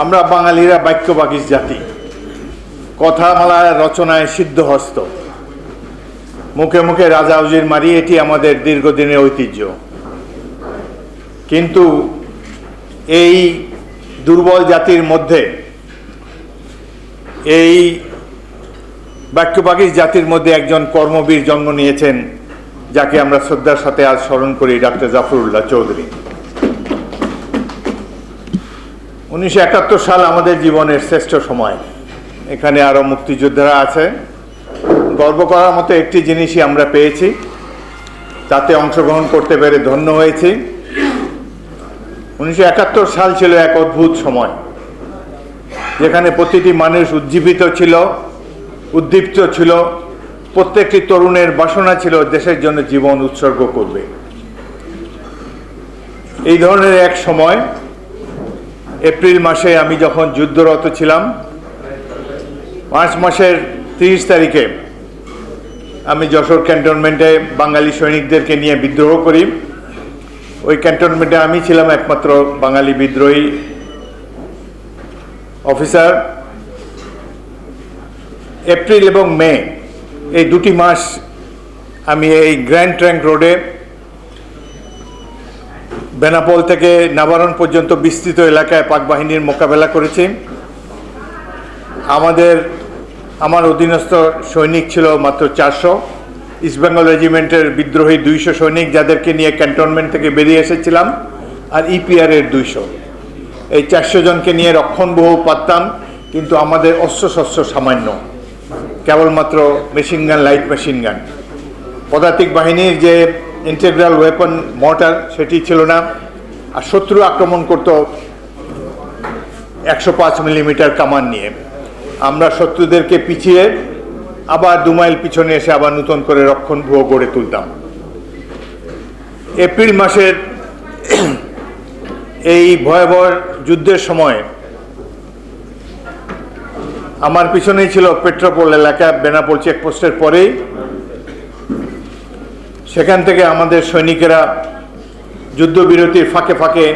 আমরা বাঙালিরা বাক্যবাগীশ জাতি, কথামালা রচনায় সিদ্ধহস্ত, মুখে মুখে রাজা উজির মারি, এটি আমাদের দীর্ঘদিনের ঐতিহ্য। কিন্তু এই দুর্বল জাতির মধ্যে, এই বাক্যবাগীশ জাতির মধ্যে একজন কর্মবীর জন্ম নিয়েছেন, যাকে আমরা শ্রদ্ধার সাথে আজ স্মরণ করি, ডক্টর জাফরুল্লাহ চৌধুরী। 1971 সাল আমাদের জীবনের শ্রেষ্ঠ সময়। এখানে আরও মুক্তিযোদ্ধারা আছে। গর্ব করার মতো একটি জিনিসই আমরা পেয়েছি, তাতে অংশগ্রহণ করতে পেরে ধন্য হয়েছি। 1971 সাল ছিল এক অদ্ভুত সময়, যেখানে প্রতিটি মানুষ উজ্জীবিত ছিল, উদ্দীপ্ত ছিল। প্রত্যেকটি তরুণের বাসনা ছিল দেশের জন্য জীবন উৎসর্গ করবে। এই ধরনের এক সময় এপ্রিল মাসে আমি যখন যুদ্ধরত ছিলাম, মার্চ মাসের 30 তারিখে আমি যশোর ক্যান্টনমেন্টে বাঙালি সৈনিকদেরকে নিয়ে বিদ্রোহ করি। ওই ক্যান্টনমেন্টে আমি ছিলাম একমাত্র বাঙালি বিদ্রোহী অফিসার। এপ্রিল এবং মে, এই দুটি মাস আমি এই গ্র্যান্ড ট্র্যাঙ্ক রোডে বেনাপোল থেকে নাবারণ পর্যন্ত বিস্তৃত এলাকায় পাক বাহিনীর মোকাবেলা করেছি। আমার অধীনস্থ সৈনিক ছিল মাত্র 400। ইস্টবেঙ্গল রেজিমেন্টের বিদ্রোহী 200 সৈনিক, যাদেরকে নিয়ে ক্যান্টনমেন্ট থেকে বেরিয়ে এসেছিলাম, আর ইপিআরের 200। এই 400 জনকে নিয়ে রক্ষণবহু পারতাম, কিন্তু আমাদের অস্ত্রশস্ত্র সামান্য, কেবলমাত্র machine gun, light machine gun. পদাতিক বাহিনীর যে ইন্টিগ্রাল ওয়েপন মর্টার, সেটি ছিল না। আর শত্রু আক্রমণ করত 105 মিলিমিটার কামান নিয়ে। আমরা শত্রুদেরকে পিছিয়ে আবার 2 মাইল পিছনে এসে আবার নতুন করে রক্ষণব্যূহ গড়ে তুলতাম। এপ্রিল মাসের এই ভয়াবহ যুদ্ধের সময় আমার পিছনেই ছিল পেট্রোপোল এলাকা, বেনাপোল চেকপোস্টের পরেই। সেখান থেকে আমাদের সৈনিকেরা যুদ্ধবিরতির ফাঁকে ফাঁকে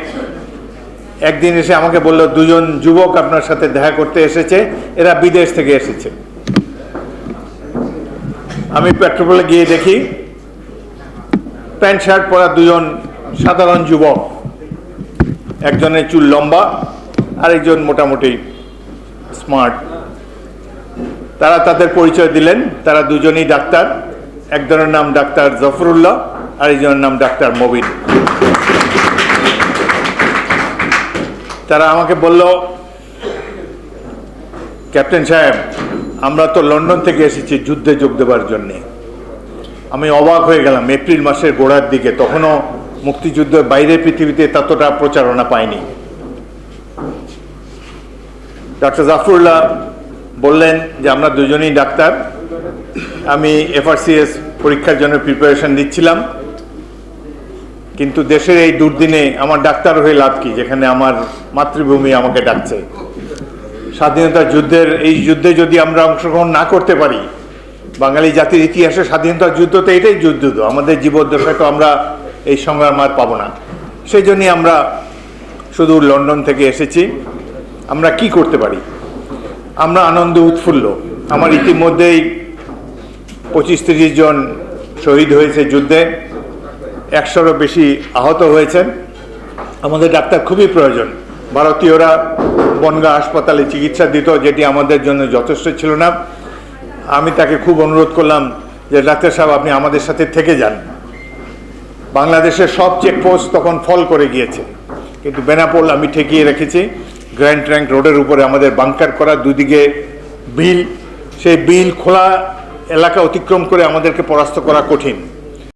একদিন এসে আমাকে বলল, 2 জন যুবক আপনার সাথে দেখা করতে এসেছে, এরা বিদেশ থেকে এসেছে। আমি পেট্রোপোলে গিয়ে দেখি প্যান্ট শার্ট পরা 2 জন সাধারণ যুবক, একজনের চুল লম্বা, আরেকজন মোটামুটি স্মার্ট। তারা তাদের পরিচয় দিলেন, তারা দুজনেই ডাক্তার। একজনের নাম ডাক্তার জাফরুল্লাহ, আরেকজনের নাম ডাক্তার মবিন। তারা আমাকে বলল, ক্যাপ্টেন সাহেব, আমরা তো লন্ডন থেকে এসেছি যুদ্ধে যোগ দেবার জন্যে। আমি অবাক হয়ে গেলাম। এপ্রিল মাসের গোড়ার দিকে, তখনও মুক্তিযুদ্ধের বাইরে পৃথিবীতে ততটা প্রচারণা পায়নি। ডাক্তার জাফরুল্লাহ বললেন যে আমরা দুজনেই ডাক্তার। আমি FRCS পরীক্ষার জন্য প্রিপারেশন নিচ্ছিলাম, কিন্তু দেশের এই দুর্দিনে আমার ডাক্তার হয়ে লাভ কি, যেখানে আমার মাতৃভূমি আমাকে ডাকছে। স্বাধীনতা যুদ্ধের এই যুদ্ধে যদি আমরা অংশগ্রহণ না করতে পারি, বাঙালি জাতির ইতিহাসে স্বাধীনতা যুদ্ধ তো এটাই যুদ্ধ, তো আমাদের জীবদ্দশায় তো আমরা এই সংগ্রাম আর পাবো না। সেই জন্যই আমরা শুধু লন্ডন থেকে এসেছি। আমরা কি করতে পারি? আমরা আনন্দ উৎফুল্ল। আমার ইতিমধ্যেই 25-30 জন শহীদ হয়েছে যুদ্ধে, 100-রও বেশি আহত হয়েছেন। আমাদের ডাক্তার খুবই প্রয়োজন। ভারতীয়রা বনগাঁ হাসপাতালে চিকিৎসা দিত, যেটি আমাদের জন্য যথেষ্ট ছিল না। আমি তাকে খুব অনুরোধ করলাম যে ডাক্তার সাহেব, আপনি আমাদের সাথে থেকে যান। বাংলাদেশের সব চেকপোস্ট তখন ফল করে গিয়েছে, কিন্তু বেনাপোল আমি ঠেকিয়ে রেখেছি। গ্র্যান্ড ট্র্যাঙ্ক রোডের উপরে আমাদের বাংকার করা, দুদিকে বিল, সেই বিল খোলা এলাকা অতিক্রম করে আমাদেরকে পরাস্ত করা কঠিন।